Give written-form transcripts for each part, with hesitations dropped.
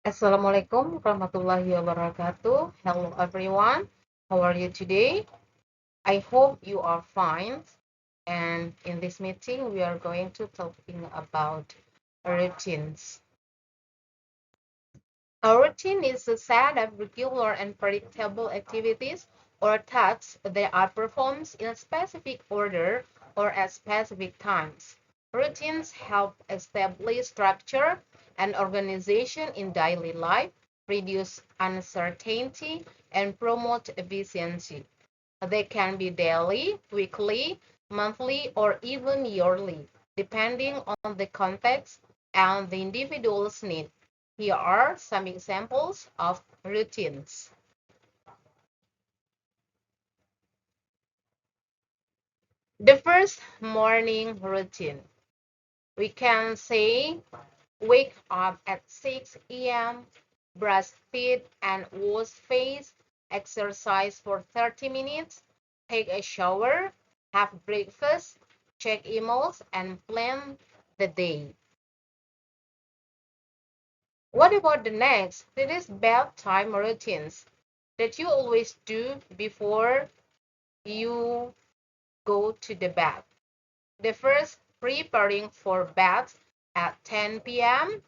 Assalamualaikum warahmatullahi wabarakatuh. Hello everyone. How are you today? I hope you are fine. And in this meeting, we are going to talking about routines. A routine is a set of regular and predictable activities or tasks that are performed in a specific order or at specific times. Routines help establish structure and organization in daily life, reduce uncertainty, and promote efficiency. They can be daily, weekly, monthly, or even yearly, depending on the context and the individual's need. Here are some examples of routines. The first morning routine. We can say wake up at 6 a.m., brush teeth and wash face, exercise for 30 minutes, take a shower, have breakfast, check emails, and plan the day. What about the next? It is bedtime routines that you always do before you go to the bed. The first, preparing for bed at 10 p.m.,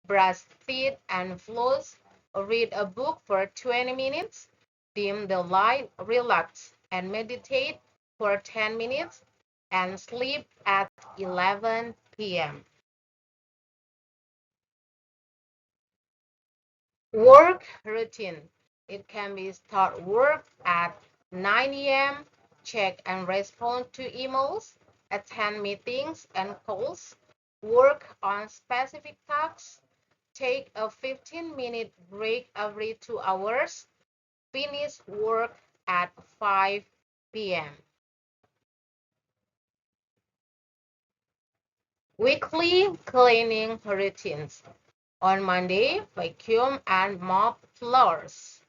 brush teeth and floss, read a book for 20 minutes, dim the light, relax, and meditate for 10 minutes, and sleep at 11 p.m. Work routine. It can be start work at 9 a.m., check and respond to emails, attend meetings and calls, work on specific tasks, take a 15-minute break every 2 hours, finish work at 5 p.m. Weekly cleaning routines. On Monday, vacuum and mop floors.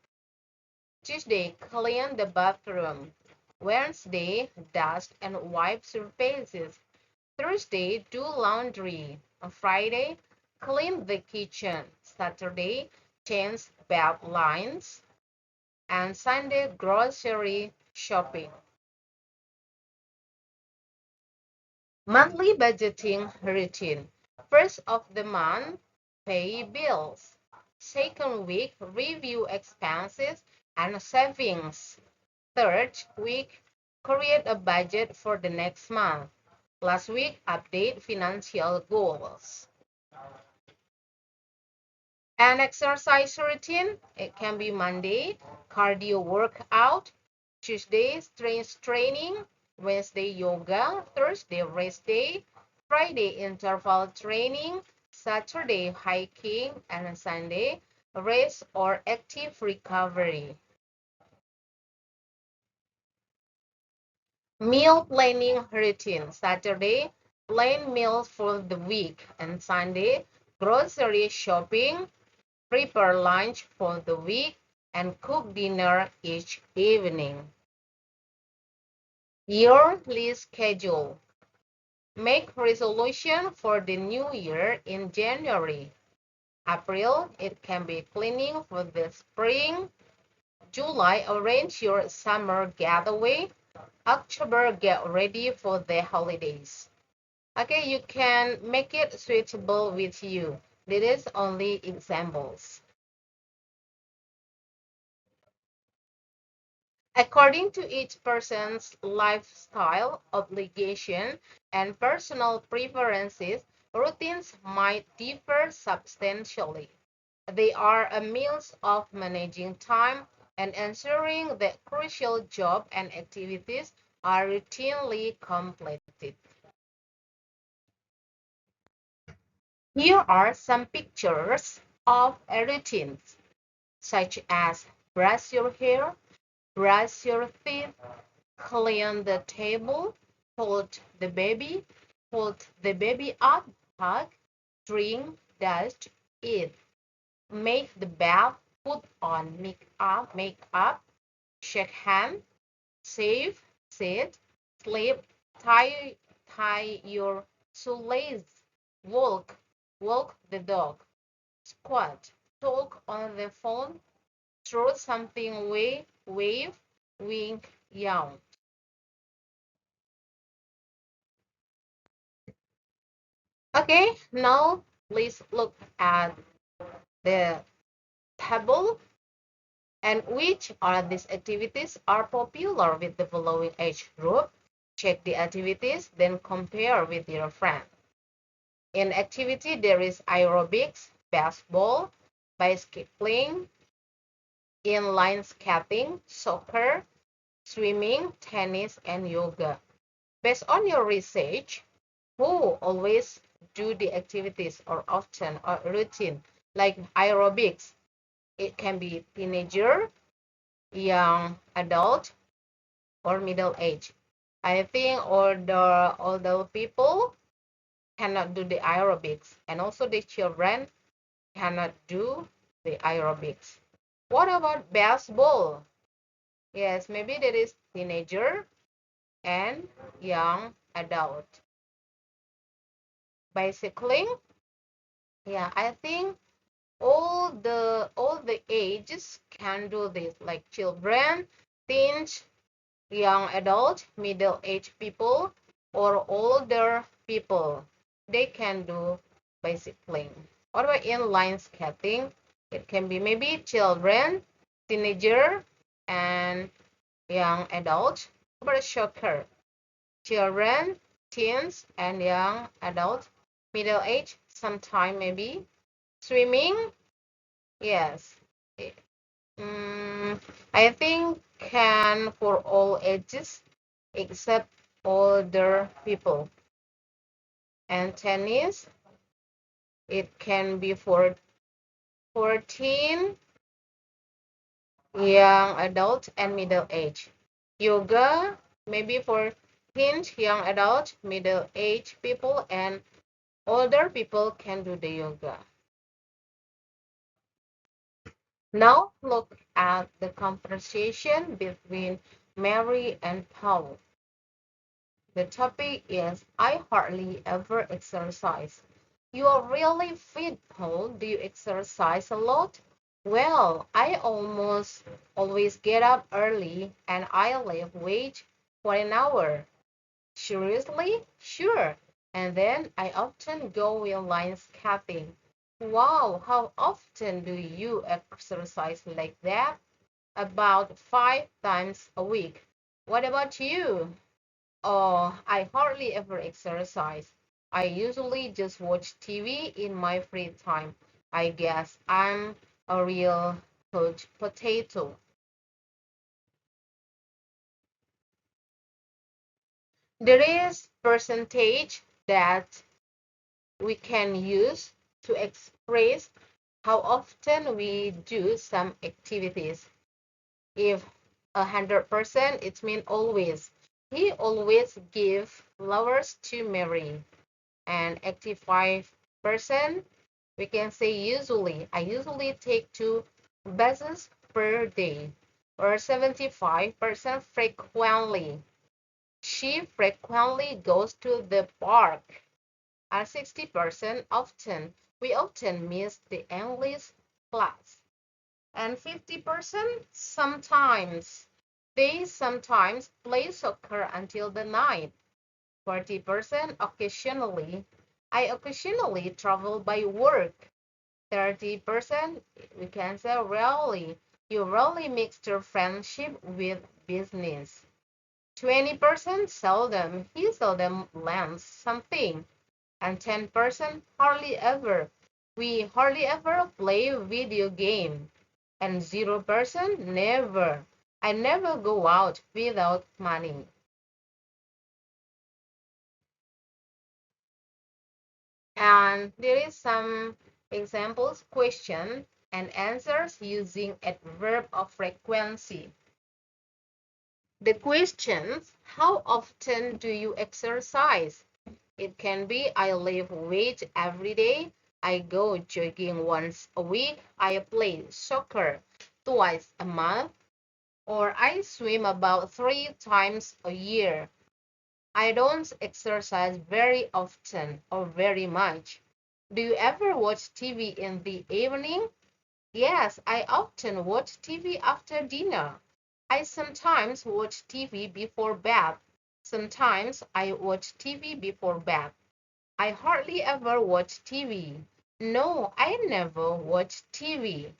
Tuesday, clean the bathroom. Wednesday, dust and wipe surfaces. Thursday, do laundry. On Friday, clean the kitchen. Saturday, change bed lines. And Sunday, grocery shopping. Monthly budgeting routine. First of the month, pay bills. Second week, review expenses and savings. Third week, create a budget for the next month. Last week, update financial goals. An exercise routine, it can be Monday, cardio workout, Tuesday, strength training, Wednesday, yoga, Thursday, rest day, Friday, interval training, Saturday, hiking, and Sunday, rest or active recovery. Meal planning routine. Saturday, plan meals for the week. And Sunday, grocery shopping, prepare lunch for the week, and cook dinner each evening. Yearly schedule. Make resolution for the new year in January. April, it can be cleaning for the spring. July, arrange your summer getaway. October, get ready for the holidays. Okay, you can make it suitable with you. This is only examples. According to each person's lifestyle, obligation, and personal preferences, routines might differ substantially. They are a means of managing time and ensuring that crucial job and activities are routinely completed. Here are some pictures of routines, such as brush your hair, brush your teeth, clean the table, hold the baby up, hug, drink, dust, eat, make the bath, put on makeup, shake hand, save, sit, sleep, tie your shoelace, walk the dog, squat, talk on the phone, throw something away, wave, wink, yawn. Okay, now please look at the table and which are these activities are popular with the following age group. Check the activities, then compare with your friend. In activity, there is aerobics, basketball, bicycling, inline skating, soccer, swimming, tennis, and yoga. Based on your research, who always do the activities or often or routine like aerobics? It can be teenager, young adult, or middle age. I think older people cannot do the aerobics, and also the children cannot do the aerobics. What about basketball? Yes, maybe there is teenager and young adult. Bicycling, yeah, I think all the ages can do this, like children, teens, young adult, middle-aged people, or older people. They can do bicycling. What about inline skating? It can be maybe children, teenager, and young adult. What about soccer? Children, teens, and young adult, middle age, sometime maybe. Swimming, yes. Mm, I think can for all ages except older people. And tennis, it can be for 14, young adult, and middle age. Yoga, maybe for teens, young adult, middle age people, and older people can do the yoga. Now look at the conversation between Mary and Paul. The topic is I hardly ever exercise. You are really fit, Paul. Do you exercise a lot? Well, I almost always get up early and I lift weights for an hour. Seriously? Sure. And then I often go inline skating. Wow, how often do you exercise like that? About 5 times a week. What about you? Oh, I hardly ever exercise. I usually just watch TV in my free time. I guess I'm a real couch potato. There is percentage that we can use to express how often we do some activities. If 100%, it means always. He always give flowers to Mary. And 85%, we can say usually. I usually take 2 buses per day. Or 75% frequently. She frequently goes to the park. At 60% often. We often miss the English class. And 50% sometimes. They sometimes play soccer until the night. 40% occasionally. I occasionally travel by work. 30% we can say rarely. You rarely mix your friendship with business. 20% seldom. He seldom lends something. And 10% hardly ever. We hardly ever play video game. And 0% never. I never go out without money. And there is some examples, question and answers using adverb of frequency. The questions, how often do you exercise? It can be I lift weights every day, I go jogging once a week, I play soccer twice a month, or I swim about 3 times a year. I don't exercise very often or very much. Do you ever watch TV in the evening? Yes, I often watch TV after dinner. I sometimes watch TV before bed. Sometimes I watch TV before bed. I hardly ever watch TV. No, I never watch TV.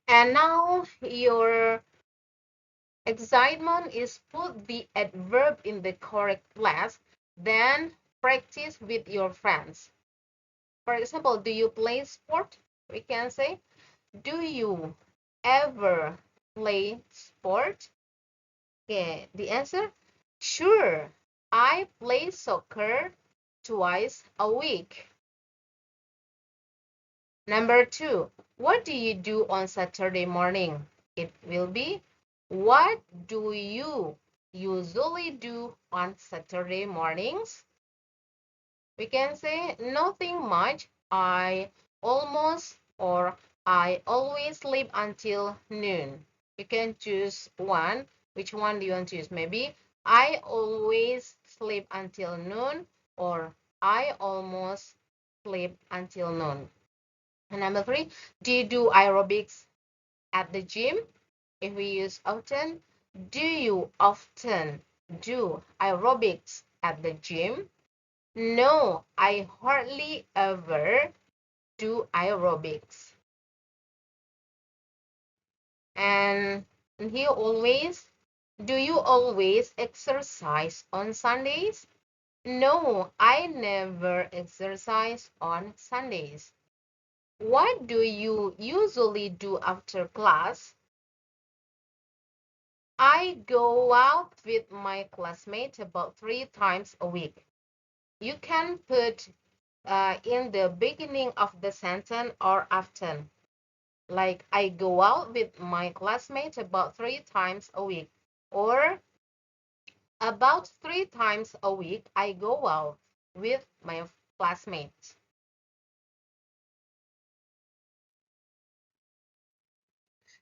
And now your excitement is put the adverb in the correct place, then practice with your friends. For example, do you play sport? We can say, do you ever play sport? Okay, the answer, sure, I play soccer twice a week. Number two, what do you do on Saturday morning? It will be, what do you usually do on Saturday mornings? We can say nothing much. I almost or I always sleep until noon. You can choose one. Which one do you want to use? Maybe I always sleep until noon or I almost sleep until noon. And number three, do you do aerobics at the gym? If we use often, do you often do aerobics at the gym? No, I hardly ever do aerobics. And here always, do you always exercise on Sundays? No, I never exercise on Sundays. What do you usually do after class? I go out with my classmates about 3 times a week. You can put in the beginning of the sentence or after. Like, I go out with my classmates about 3 times a week. Or about 3 times a week, I go out with my classmates.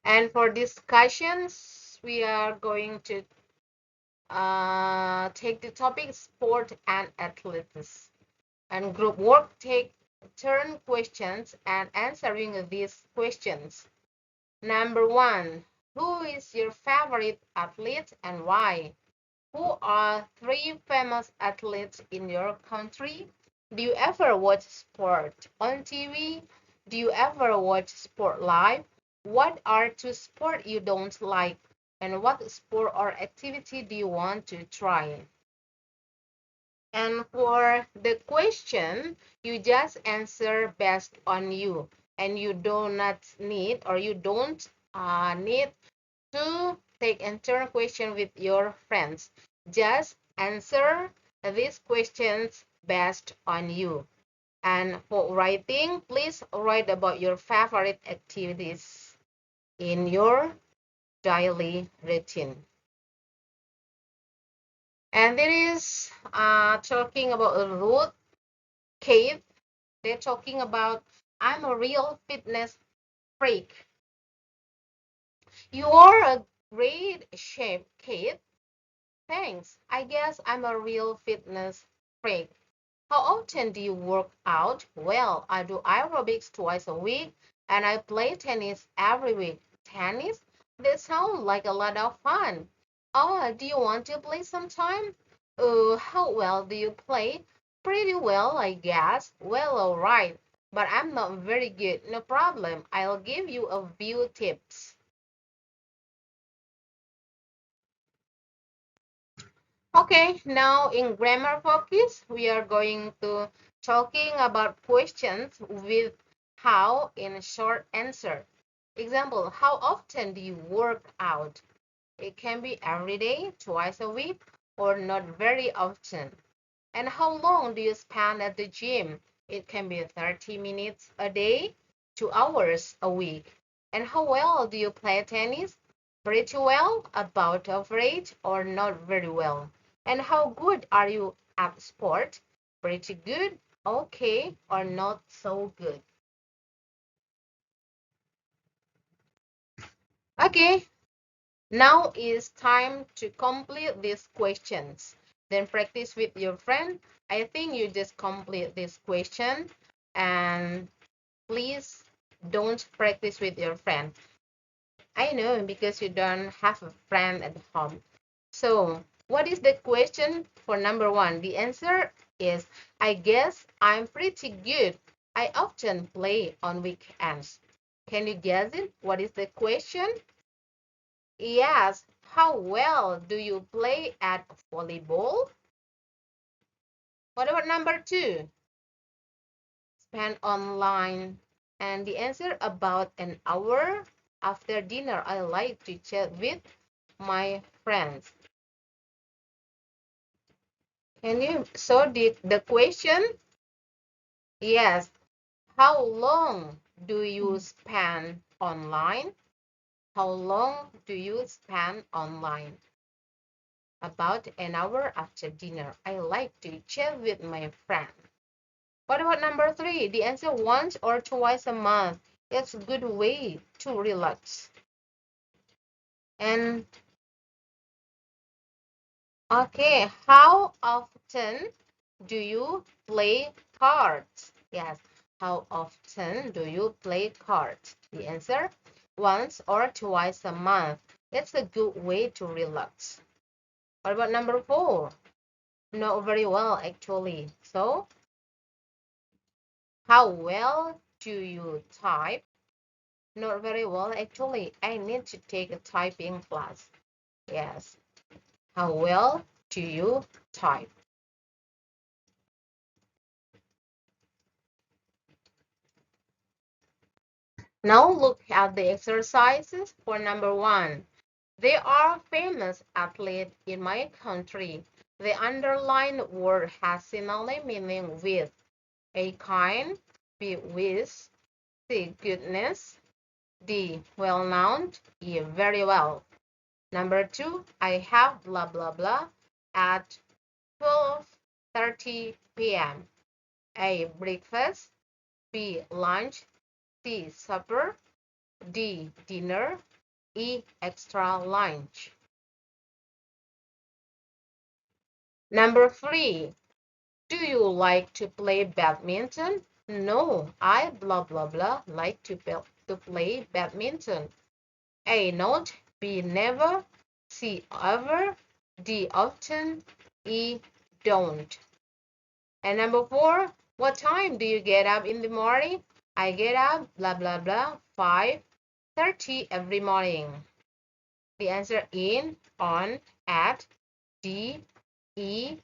And for discussions, we are going to take the topic sport and athletics. And group work take turn questions and answering these questions. Number one, who is your favorite athlete and why? Who are three famous athletes in your country? Do you ever watch sport on TV? Do you ever watch sport live? What are two sports you don't like? And what sport or activity do you want to try? And for the question, you just answer based on you. And you do not need or you don't need to take and turn question with your friends. Just answer these questions based on you. And for writing, please write about your favorite activities in your daily routine. And there is talking about Ruth Kate. They're talking about, I'm a real fitness freak. You are a great shape, Kate. Thanks. I guess I'm a real fitness freak. How often do you work out? Well, I do aerobics twice a week and I play tennis every week. Tennis? That sounds like a lot of fun. Oh, do you want to play sometime? How well do you play? Pretty well, I guess. Well, alright. But I'm not very good. No problem. I'll give you a few tips. Okay, now in grammar focus, we are going to talking about questions with how in short answer. Example, how often do you work out? It can be every day, twice a week, or not very often. And how long do you spend at the gym? It can be 30 minutes a day, 2 hours a week. And how well do you play tennis? Pretty well, about average, or not very well. And how good are you at sport? Pretty good, okay, or not so good. Okay, now is time to complete these questions. then practice with your friend. I think you just complete this question, and please don't practice with your friend. I know, because you don't have a friend at home. So what is the question for number one? The answer is, I guess I'm pretty good. I often play on weekends. Can you guess it? What is the question? Yes. How well do you play at volleyball? What about number two? Spend online. And the answer, about an hour after dinner. I like to chat with my friends. Can you so the question? Yes. How long do you spend online? How long do you spend online? About an hour after dinner. I like to chat with my friend. What about number three? The answer, once or twice a month. It's a good way to relax. And okay, how often do you play cards? Yes, how often do you play cards? The answer, once or twice a month. It's a good way to relax. What about number four? Not very well, actually. So, how well do you type? Not very well, actually. I need to take a typing class. Yes. How well do you type? Now look at the exercises for number one. They are famous athletes in my country. The underlined word has similar meaning with: A, kind; B, with; C, goodness; D, well-known; E, very well. Number two, I have blah blah blah at 12:30 p.m. A, breakfast; B, lunch; C, supper; D, dinner; E, extra lunch. Number three, do you like to play badminton? No, I blah blah blah like to play badminton. A, not; B, never; C, ever; D, often; E, don't. And number four, what time do you get up in the morning? I get up blah blah blah 5:30 every morning. The answer, in, on, at, D, E,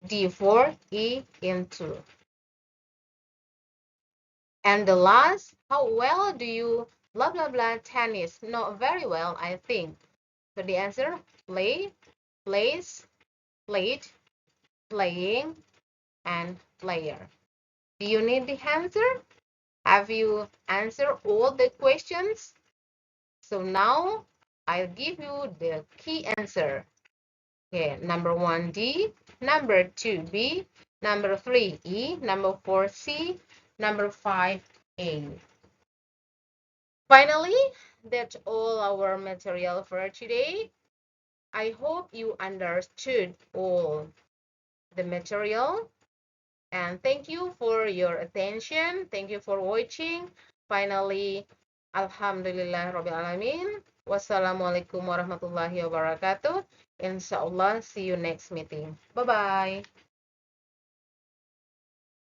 D4, E, into. And the last, how well do you blah blah blah tennis? Not very well, I think. So the answer, play, plays, played, playing, and player. Do you need the answer? Have you answered all the questions? So now I'll give you the key answer. Okay, number one, D; number two, B; number three, E; number four, C; number five, A. Finally, that's all our material for today. I hope you understood all the material, and thank you for your attention. Thank you for watching. Finally, Alhamdulillah Rabbil Alamin. Wassalamualaikum warahmatullahi wabarakatuh. Insya Allah, see you next meeting. Bye-bye.